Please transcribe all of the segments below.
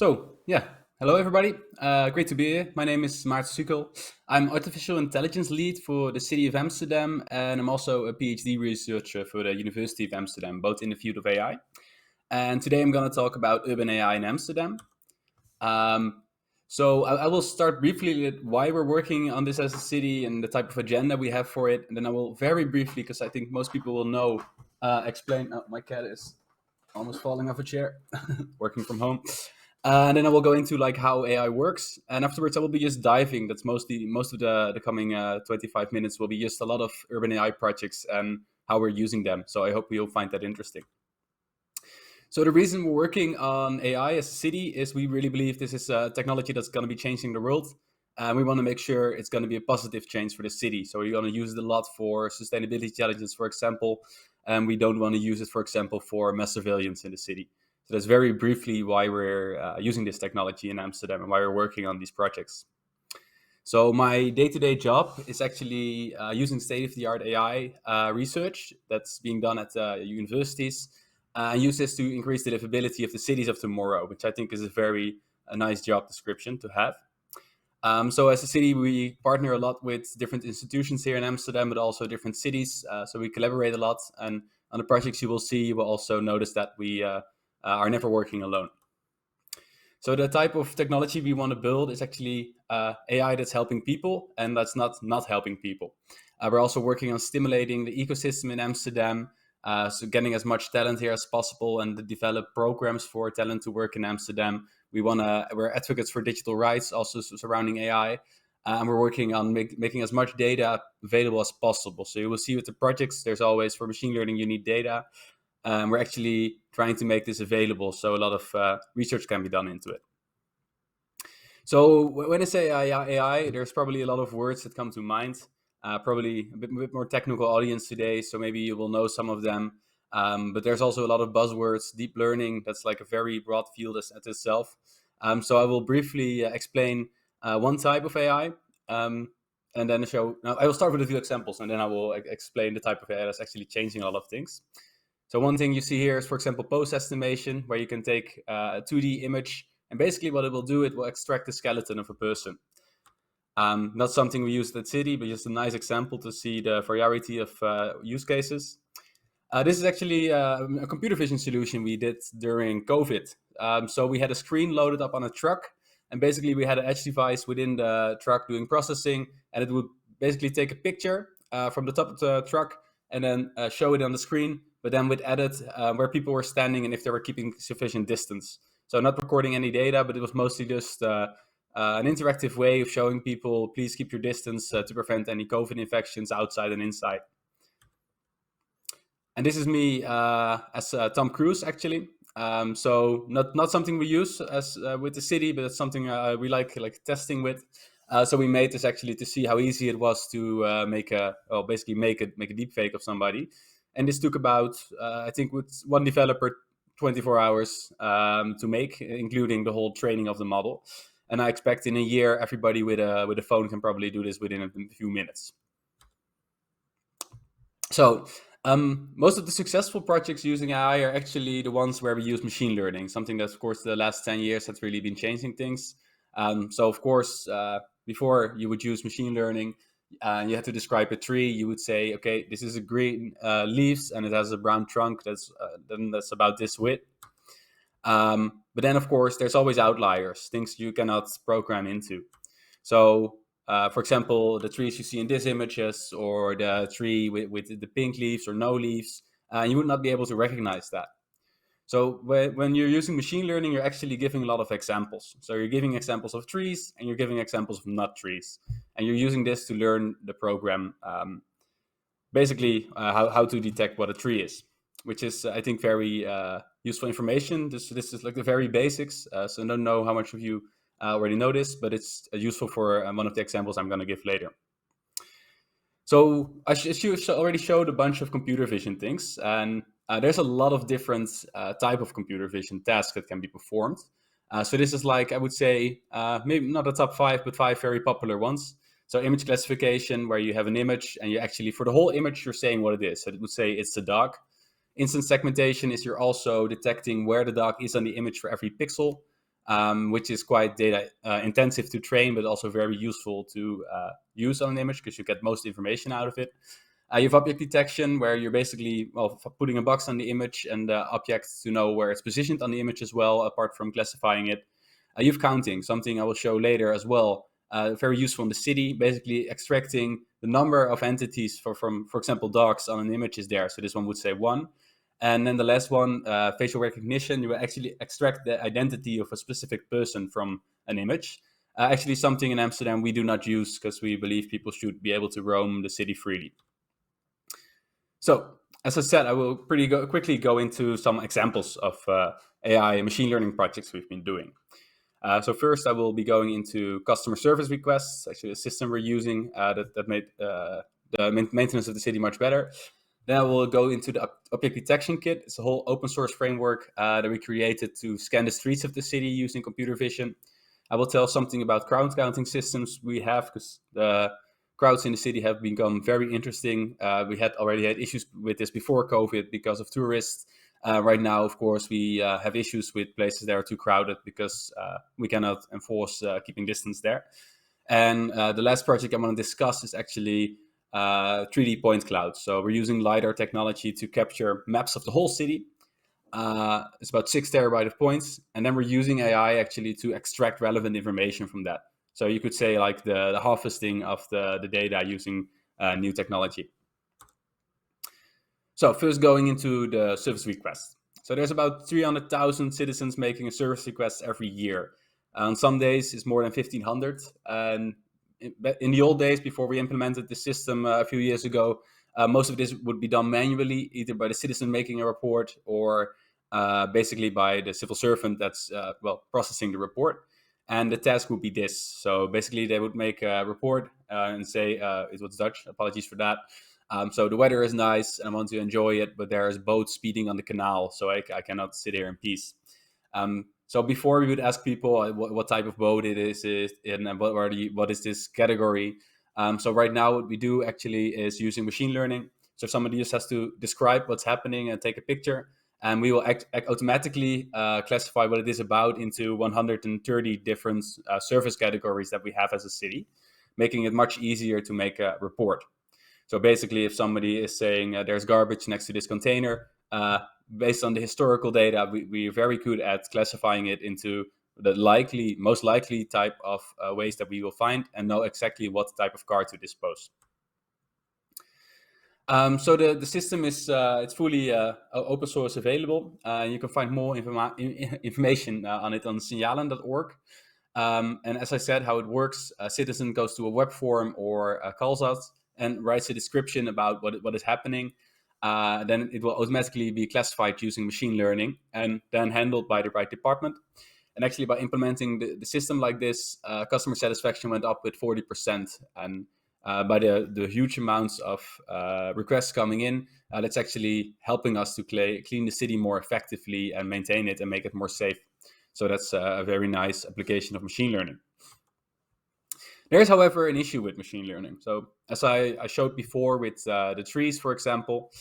So, hello everybody. Great to be here. My name is Maarten Sukel. I'm artificial intelligence lead for the City of Amsterdam, and I'm also a PhD researcher for the University of Amsterdam, both in the field of AI. And today I'm going to talk about urban AI in Amsterdam. Um, so I will start briefly with why we're working on this as a city and the type of agenda we have for it, and then I will very briefly, because I think most people will know, explain. Oh, my cat is almost falling off a chair, working from home. And then I will go into like how AI works, and afterwards I will be just diving. That's most of the coming 25 minutes will be just a lot of urban AI projects and how we're using them. So I hope you'll find that interesting. So the reason we're working on AI as a city is we really believe this is a technology that's going to be changing the world. And we want to make sure it's going to be a positive change for the city. So we're going to use it a lot for sustainability challenges, for example. And we don't want to use it, for example, for mass surveillance in the city. So that's very briefly why we're using this technology in Amsterdam and why we're working on these projects. So my day-to-day job is actually using state-of-the-art AI research that's being done at universities. And use this to increase the livability of the cities of tomorrow, which I think is a nice job description to have. So as a city, we partner a lot with different institutions here in Amsterdam, but also different cities. So we collaborate a lot. And on the projects you will see, you will also notice that we are never working alone. So the type of technology we want to build is actually AI that's helping people, and that's not helping people. We're also working on stimulating the ecosystem in Amsterdam, so getting as much talent here as possible, and to develop programs for talent to work in Amsterdam. We're advocates for digital rights, also surrounding AI, and we're working on making as much data available as possible. So you will see with the projects, there's always for machine learning you need data. We're actually trying to make this available, so a lot of research can be done into it. So when I say AI, there's probably a lot of words that come to mind. Probably a bit more technical audience today, so maybe you will know some of them. But there's also a lot of buzzwords. Deep learning, that's like a very broad field at itself. So I will briefly explain one type of AI, and then show. Now I will start with a few examples, and then I will explain the type of AI that's actually changing a lot of things. So one thing you see here is, for example, pose estimation, where you can take a 2D image, and basically what it will do, it will extract the skeleton of a person. Not something we use at City, but just a nice example to see the variety of use cases. This is actually a computer vision solution we did during COVID. So we had a screen loaded up on a truck, and basically we had an edge device within the truck doing processing, and it would basically take a picture from the top of the truck and then show it on the screen, but then with edit where people were standing and if they were keeping sufficient distance. So not recording any data, but it was mostly just an interactive way of showing people, please keep your distance to prevent any COVID infections outside and inside. And this is me as Tom Cruise, actually. So not something we use as with the city, but it's something we like testing with. So we made this actually to see how easy it was to make a deep fake of somebody. And this took about, I think, with one developer, 24 hours to make, including the whole training of the model. And I expect in a year, everybody with a phone can probably do this within a few minutes. So most of the successful projects using AI are actually the ones where we use machine learning, something that, of course, the last 10 years has really been changing things. So, of course, before you would use machine learning, you had to describe a tree. You would say, okay, this is a green leaves and it has a brown trunk. That's about this width. But then, of course, there's always outliers, things you cannot program into. So, for example, the trees you see in these images, or the tree with the pink leaves or no leaves, you would not be able to recognize that. So when you're using machine learning, you're actually giving a lot of examples. So you're giving examples of trees, and you're giving examples of not trees. And you're using this to learn the program, basically how to detect what a tree is, which is, I think, very useful information. This is like the very basics. So I don't know how much of you already know this, but it's useful for one of the examples I'm going to give later. So I already showed a bunch of computer vision things, and there's a lot of different type of computer vision tasks that can be performed. So this is like, I would say, maybe not the top 5, but 5 very popular ones. So image classification, where you have an image and you actually, for the whole image, you're saying what it is. So it would say it's a dog. Instance segmentation is you're also detecting where the dog is on the image for every pixel. which is quite data intensive to train, but also very useful to use on an image because you get most information out of it. You have object detection, where you're basically putting a box on the image and the object to know where it's positioned on the image as well, apart from classifying it. You have counting, something I will show later as well. Very useful in the city, basically extracting the number of entities from, for example, dogs on an image is there. So this one would say 1. And then the last one, facial recognition, you will actually extract the identity of a specific person from an image. Actually, something in Amsterdam we do not use because we believe people should be able to roam the city freely. So, as I said, I will quickly go into some examples of AI and machine learning projects we've been doing. So first, I will be going into customer service requests, actually a system we're using that made the maintenance of the city much better. Then I will go into the object detection kit. It's a whole open source framework that we created to scan the streets of the city using computer vision. I will tell something about crowd counting systems we have, because the crowds in the city have become very interesting. We had already had issues with this before COVID because of tourists. Right now, of course, we have issues with places that are too crowded because we cannot enforce keeping distance there. And the last project I want to discuss is actually 3D point clouds. So we're using Lidar technology to capture maps of the whole city. It's about 6 terabytes of points. And then we're using AI actually to extract relevant information from that. So you could say like the harvesting of the data using new technology. So first going into the service request. So there's about 300,000 citizens making a service request every year. On some days it's more than 1,500. And in the old days, before we implemented the system a few years ago, most of this would be done manually, either by the citizen making a report or basically by the civil servant that's processing the report. And the task would be this. So basically they would make a report and say, it was Dutch, apologies for that. So the weather is nice and I want to enjoy it, but there's boats speeding on the canal, so I cannot sit here in peace. So before we would ask people what type of boat it is and what is this category. So right now what we do actually is using machine learning. So somebody just has to describe what's happening and take a picture, and we will automatically classify what it is about into 130 different service categories that we have as a city, making it much easier to make a report. So basically, if somebody is saying there's garbage next to this container, based on the historical data, we're very good at classifying it into the most likely type of waste that we will find and know exactly what type of car to dispose. So the system is it's fully open source available. You can find more information on it on signalen.org. And as I said, how it works, a citizen goes to a web form or calls us and writes a description about what is happening. Then it will automatically be classified using machine learning and then handled by the right department. And actually, by implementing the system like this, customer satisfaction went up with 40%. And by the huge amounts of requests coming in, that's actually helping us to clean the city more effectively and maintain it and make it more safe. So that's a very nice application of machine learning. There is, however, an issue with machine learning. So as I showed before with the trees, for example,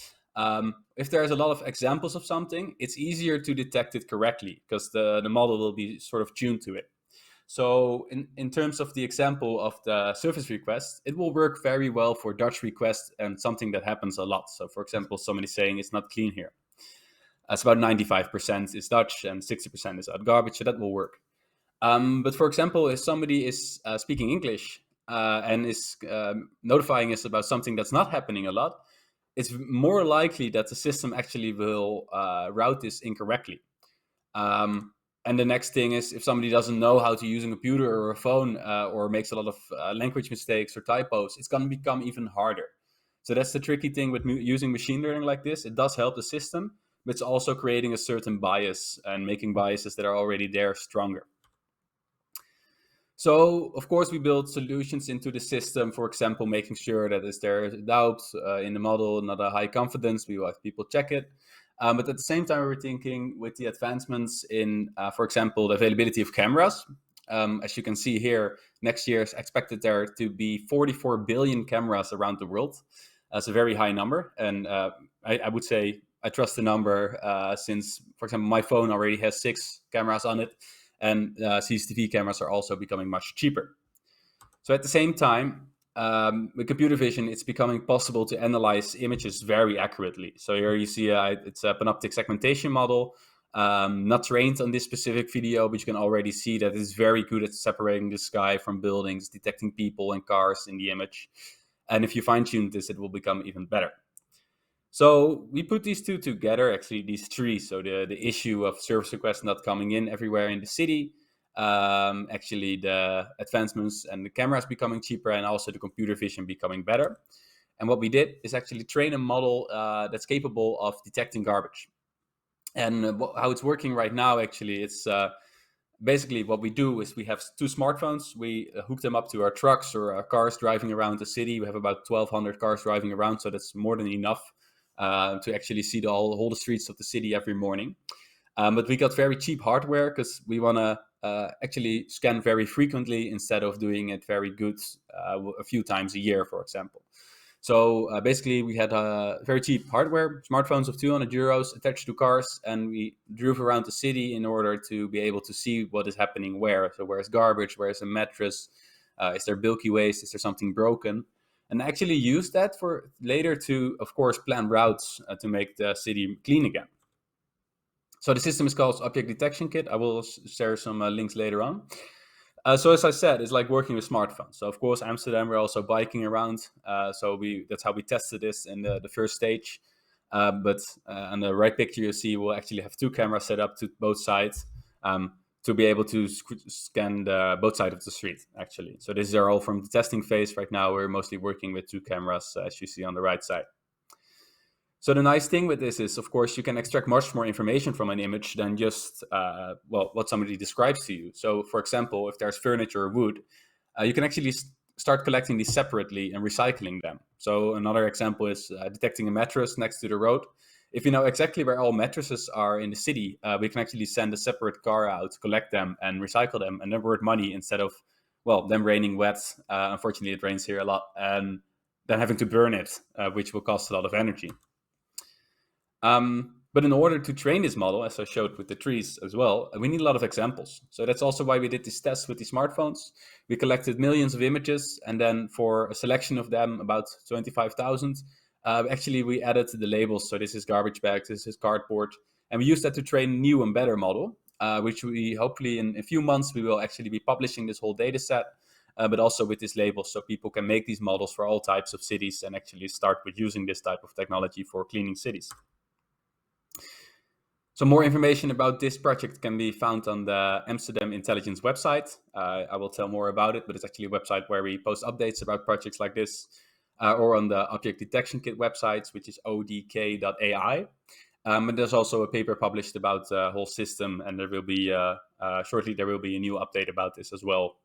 if there's a lot of examples of something, it's easier to detect it correctly because the model will be sort of tuned to it. So in terms of the example of the service request, it will work very well for Dutch requests and something that happens a lot. So for example, somebody saying it's not clean here. That's about 95% is Dutch and 60% is out garbage, so that will work. But for example, if somebody is speaking English and is notifying us about something that's not happening a lot, it's more likely that the system actually will route this incorrectly. And the next thing is, if somebody doesn't know how to use a computer or a phone or makes a lot of language mistakes or typos, it's going to become even harder. So that's the tricky thing with using machine learning like this. It does help the system, but it's also creating a certain bias and making biases that are already there stronger. So, of course, we build solutions into the system, for example, making sure that if there is doubt in the model, not a high confidence, we will have people check it. But at the same time, we're thinking with the advancements in, for example, the availability of cameras. As you can see here, next year is expected there to be 44 billion cameras around the world. That's a very high number. And I would say I trust the number since, for example, my phone already has 6 cameras on it. and CCTV cameras are also becoming much cheaper. So at the same time, with computer vision, it's becoming possible to analyze images very accurately. So here you see it's a panoptic segmentation model, not trained on this specific video, but you can already see that it's very good at separating the sky from buildings, detecting people and cars in the image. And if you fine-tune this, it will become even better. So we put these two together, actually these three. So the issue of service requests not coming in everywhere in the city, actually the advancements and the cameras becoming cheaper, and also the computer vision becoming better. And what we did is actually train a model that's capable of detecting garbage. And how it's working right now, actually, it's basically what we do is we have two smartphones. We hook them up to our trucks or our cars driving around the city. We have about 1,200 cars driving around, so that's more than enough to actually see all the streets of the city every morning. But we got very cheap hardware because we want to actually scan very frequently instead of doing it very good a few times a year, for example. So basically, we had very cheap hardware, smartphones of 200 euros attached to cars, and we drove around the city in order to be able to see what is happening where. So where's garbage, where's a mattress, is there bulky waste, is there something broken? And I actually used that for later to, of course, plan routes to make the city clean again. So the system is called Object Detection Kit. I will share some links later on. So as I said, it's like working with smartphones. So of course, Amsterdam, we're also biking around. So that's how we tested this in the first stage. But on the right picture, you see we'll actually have two cameras set up to both sides to be able to scan both sides of the street, actually. So this is all from the testing phase. Right now, we're mostly working with two cameras, as you see on the right side. So the nice thing with this is, of course, you can extract much more information from an image than just, what somebody describes to you. So, for example, if there's furniture or wood, you can actually start collecting these separately and recycling them. So another example is detecting a mattress next to the road. If you know exactly where all mattresses are in the city, we can actually send a separate car out, collect them, and recycle them, and then worth money instead of, well, them raining wet. Unfortunately, it rains here a lot, and then having to burn it, which will cost a lot of energy. But in order to train this model, as I showed with the trees as well, we need a lot of examples. So that's also why we did this test with the smartphones. We collected millions of images, and then for a selection of them, about 25,000, actually we added the labels. So this is garbage bags, this is cardboard, and we used that to train a new and better model, which we hopefully in a few months we will actually be publishing this whole data set, but also with this label, so people can make these models for all types of cities and actually start with using this type of technology for cleaning cities. So more information about this project can be found on the Amsterdam Intelligence website. I will tell more about it, but it's actually a website where we post updates about projects like this, or on the Object Detection Kit website, which is odk.ai. And there's also a paper published about the whole system, and there will be shortly there will be a new update about this as well.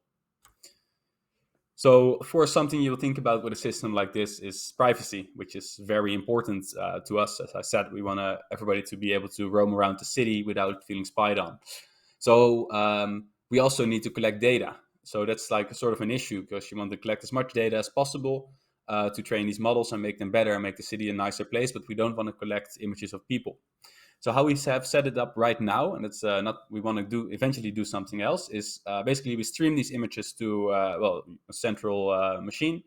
So, for something you'll think about with a system like this is privacy, which is very important to us. As I said, we want everybody to be able to roam around the city without feeling spied on. So we also need to collect data. So that's like a sort of an issue, because you want to collect as much data as possible to train these models and make them better and make the city a nicer place, but we don't want to collect images of people. So how we have set it up right now, and it's not we want to eventually do something else, is basically we stream these images to a central machine.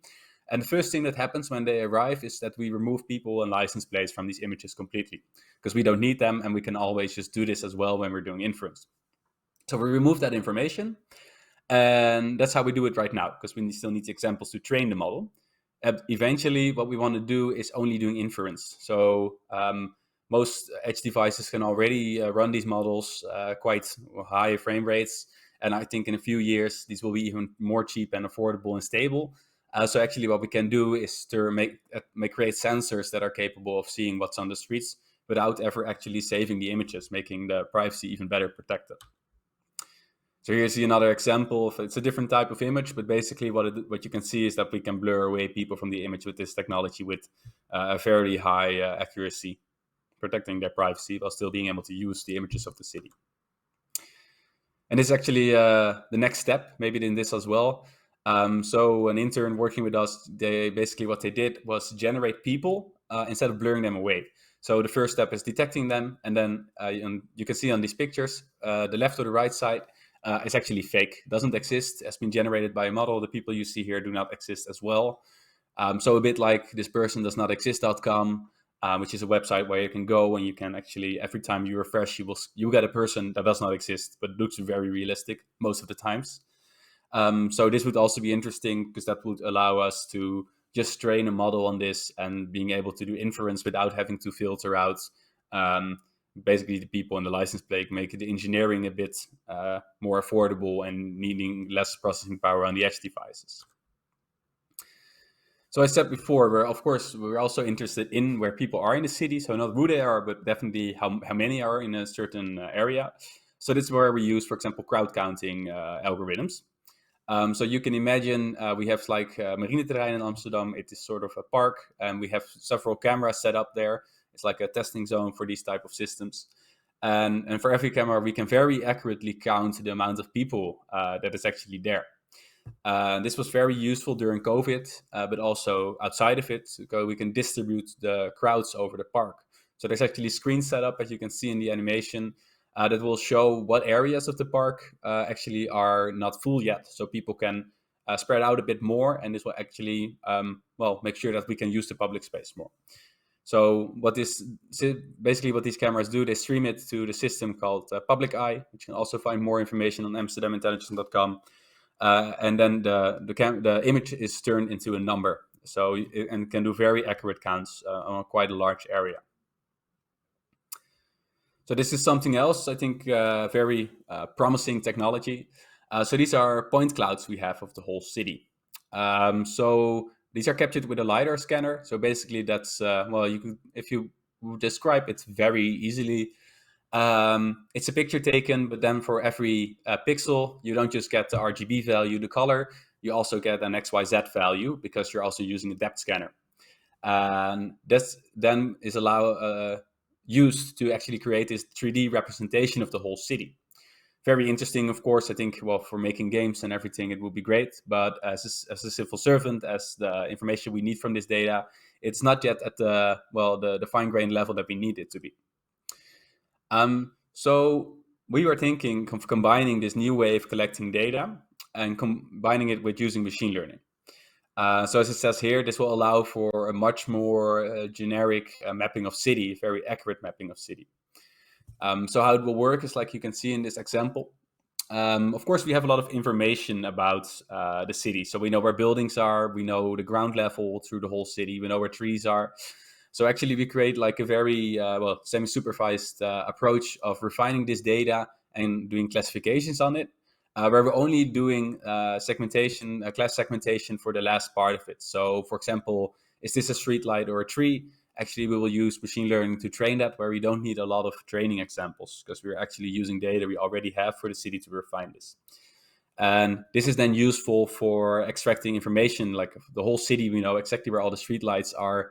And the first thing that happens when they arrive is that we remove people and license plates from these images completely, because we don't need them, and we can always just do this as well when we're doing inference. So we remove that information, and that's how we do it right now, because we still need the examples to train the model. Eventually, what we want to do is only doing inference. So most edge devices can already run these models quite high frame rates. And I think in a few years, these will be even more cheap and affordable and stable. So actually what we can do is to create sensors that are capable of seeing what's on the streets without ever actually saving the images, making the privacy even better protected. So here's another example. It's a different type of image, but basically what you can see is that we can blur away people from the image with this technology with a very high accuracy, protecting their privacy while still being able to use the images of the city. And this is actually the next step, maybe in this as well. So an intern working with us, what they did was generate people instead of blurring them away. So the first step is detecting them, and then you can see on these pictures, the left or the right side, is actually fake, doesn't exist, has been generated by a model. The people you see here do not exist as well. So a bit like this person does not exist.com, which is a website where you can go and you can actually, every time you refresh, you get a person that does not exist, but looks very realistic most of the times. So this would also be interesting because that would allow us to just train a model on this and being able to do inference without having to filter out basically the people in the license plate, make the engineering a bit more affordable and needing less processing power on the edge devices. So I said before, we're also interested in where people are in the city. So not who they are, but definitely how many are in a certain area. So this is where we use, for example, crowd counting algorithms. So you can imagine we have like Marineterrein in Amsterdam. It is sort of a park, and we have several cameras set up there. It's like a testing zone for these type of systems. And for every camera, we can very accurately count the amount of people that is actually there. This was very useful during COVID, but also outside of it, so we can distribute the crowds over the park. So there's actually screens set up, as you can see in the animation, that will show what areas of the park actually are not full yet. So people can spread out a bit more, and this will actually, make sure that we can use the public space more. So basically what these cameras do, they stream it to the system called Public Eye, which you can also find more information on amsterdamintelligence.com. And then the image is turned into a number, and can do very accurate counts on quite a large area. So this is something else, I think, very promising technology. So these are point clouds we have of the whole city. So these are captured with a Lidar scanner. So basically that's, if you describe it very easily, it's a picture taken, but then for every pixel, you don't just get the RGB value, the color, you also get an XYZ value because you're also using a depth scanner. And this then is used to actually create this 3D representation of the whole city. Very interesting, of course. I think, for making games and everything, it would be great. But as a civil servant, as the information we need from this data, it's not yet at the fine-grained level that we need it to be. So we were thinking of combining this new way of collecting data and combining it with using machine learning. So as it says here, this will allow for a much more generic mapping of city, very accurate mapping of city. So how it will work is like you can see in this example. Of course, we have a lot of information about the city. So we know where buildings are, we know the ground level through the whole city, we know where trees are. So actually we create like a very semi-supervised approach of refining this data and doing classifications on it, where we're only doing class segmentation for the last part of it. So for example, is this a street light or a tree? Actually, we will use machine learning to train that, where we don't need a lot of training examples because we're actually using data we already have for the city to refine this. And this is then useful for extracting information, like the whole city, we know exactly where all the streetlights are,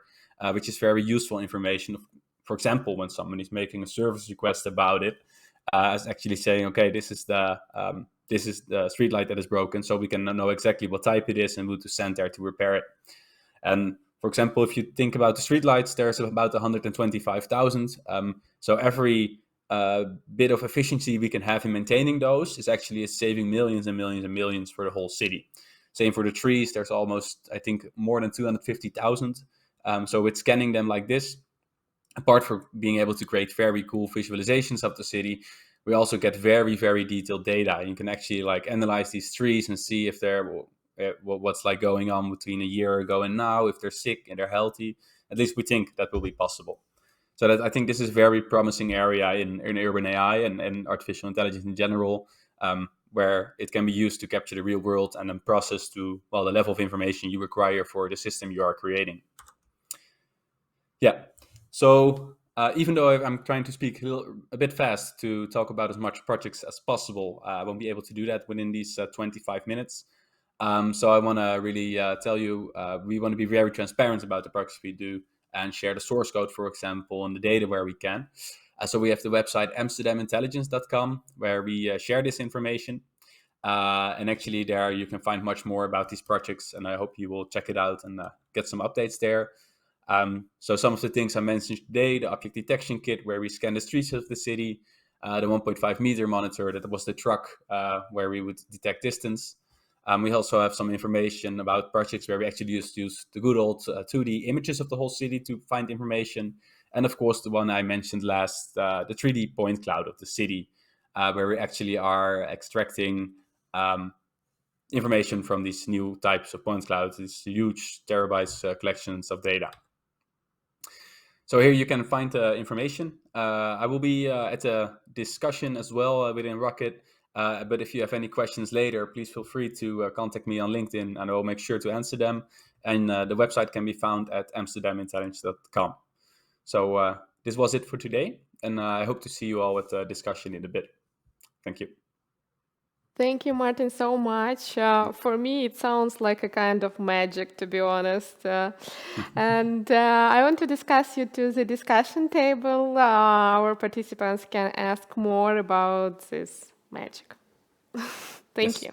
which is very useful information. For example, when someone is making a service request about it, is actually saying, okay, this is the streetlight that is broken, so we can know exactly what type it is and who to send there to repair it. And for example, if you think about the streetlights, there's about 125,000. So every bit of efficiency we can have in maintaining those is actually saving millions and millions and millions for the whole city. Same for the trees. There's almost, I think, more than 250,000. So with scanning them like this, apart from being able to create very cool visualizations of the city, we also get very, very detailed data. You can actually like analyze these trees and see if what's like going on between a year ago and now, if they're sick and they're healthy. At least we think that will be possible. So that I think this is a very promising area in urban AI and artificial intelligence in general, where it can be used to capture the real world and then process to the level of information you require for the system you are creating. Yeah. So even though I'm trying to speak a bit fast to talk about as much projects as possible, I won't be able to do that within these 25 minutes. So I want to really tell you, we want to be very transparent about the projects we do and share the source code, for example, and the data where we can. So we have the website amsterdamintelligence.com, where we share this information. And actually there you can find much more about these projects, and I hope you will check it out and get some updates there. So some of the things I mentioned today, the object detection kit, where we scan the streets of the city, the 1.5 meter monitor, that was the truck where we would detect distance. We also have some information about projects where we actually use the good old 2D images of the whole city to find information. And of course, the one I mentioned last, the 3D point cloud of the city, where we actually are extracting information from these new types of point clouds, these huge terabytes collections of data. So here you can find information. I will be at a discussion as well within Rocket. But if you have any questions later, please feel free to contact me on LinkedIn, and I will make sure to answer them. And the website can be found at amsterdamintelligence.com. So this was it for today, and I hope to see you all at the discussion in a bit. Thank you. Thank you, Maarten, so much. For me, it sounds like a kind of magic, to be honest. And I want to discuss you to the discussion table. Our participants can ask more about this magic. Thank Yes. you.